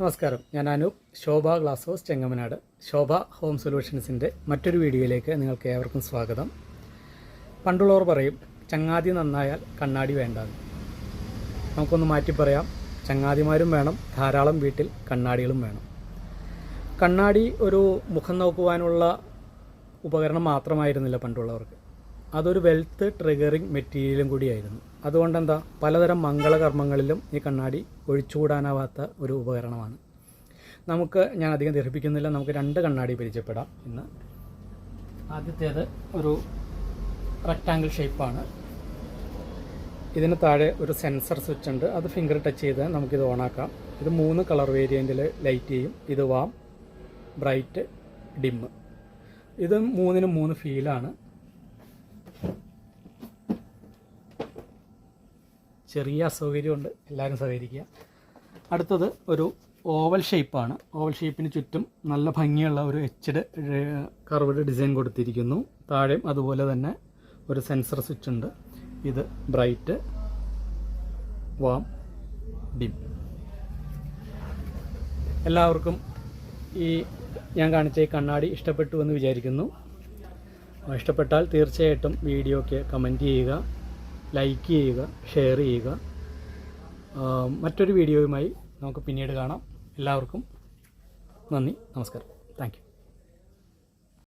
നമസ്കാരം, ഞാൻ അനൂപ്. ശോഭ glass house Chengamanad. ശോഭ home സൊല്യൂഷൻസിൻ്റെ മറ്റൊരു വീഡിയോയിലേക്ക് നിങ്ങൾക്ക് ഏവർക്കും സ്വാഗതം. പണ്ടുള്ളവർ പറയും, ചങ്ങാതി നന്നായാൽ കണ്ണാടി വേണ്ടാന്ന്. നമുക്കൊന്ന് മാറ്റി പറയാം, ചങ്ങാതിമാരും വേണം, ധാരാളം വീട്ടിൽ കണ്ണാടികളും വേണം. കണ്ണാടി ഒരു മുഖം നോക്കുവാനുള്ള ഉപകരണം മാത്രമായിരുന്നില്ല പണ്ടുള്ളവർക്ക്. അതൊരു വെൽത്ത് ട്രിഗറിങ് മെറ്റീരിയലും കൂടിയായിരുന്നു. അതുകൊണ്ടെന്താ, പലതരം മംഗളകർമ്മങ്ങളിലും ഈ കണ്ണാടി ഒഴിച്ചുകൂടാനാവാത്ത ഒരു ഉപകരണമാണ്. ഞാൻ അധികം ദീർഘിപ്പിക്കുന്നില്ല, നമുക്ക് 2 കണ്ണാടി പരിചയപ്പെടാം ഇന്ന്. ആദ്യത്തേത് ഒരു റെക്റ്റാങ്കിൾ ഷേപ്പാണ്. ഇതിന് താഴെ ഒരു സെൻസർ സ്വിച്ച് ഉണ്ട്. അത് ഫിംഗർ ടച്ച് ചെയ്ത് നമുക്കിത് ഓണാക്കാം. ഇത് 3 കളർ വേരിയൻറ്റിൽ ലൈറ്റ് ചെയ്യും. ഇത് വാം, ബ്രൈറ്റ്, ഡിമ്മ്. ഇത് 3നും 3 ഫീലാണ്. ചെറിയ അസൗകര്യമുണ്ട്, എല്ലാവരും സഹകരിക്കുക. അടുത്തത് ഒരു ഓവൽ ഷേപ്പാണ്. ഓവൽ ഷേപ്പിന് ചുറ്റും നല്ല ഭംഗിയുള്ള ഒരു എച്ച്ഡ് കർവ്ഡ് ഡിസൈൻ കൊടുത്തിരിക്കുന്നു. താഴെയും അതുപോലെ തന്നെ ഒരു സെൻസർ സ്വിച്ച് ഉണ്ട്. ഇത് ബ്രൈറ്റ്, വാം, ഡിം. എല്ലാവർക്കും ഞാൻ കാണിച്ച ഈ കണ്ണാടി ഇഷ്ടപ്പെട്ടു എന്ന് വിചാരിക്കുന്നു. ഇഷ്ടപ്പെട്ടാൽ തീർച്ചയായിട്ടും വീഡിയോയ്ക്ക് കമൻറ്റ് ചെയ്യുക, ലൈക്ക് ചെയ്യുക, ഷെയർ ചെയ്യുക. മറ്റൊരു വീഡിയോയുമായി നമുക്ക് പിന്നീട് കാണാം. എല്ലാവർക്കും നന്ദി, നമസ്കാരം.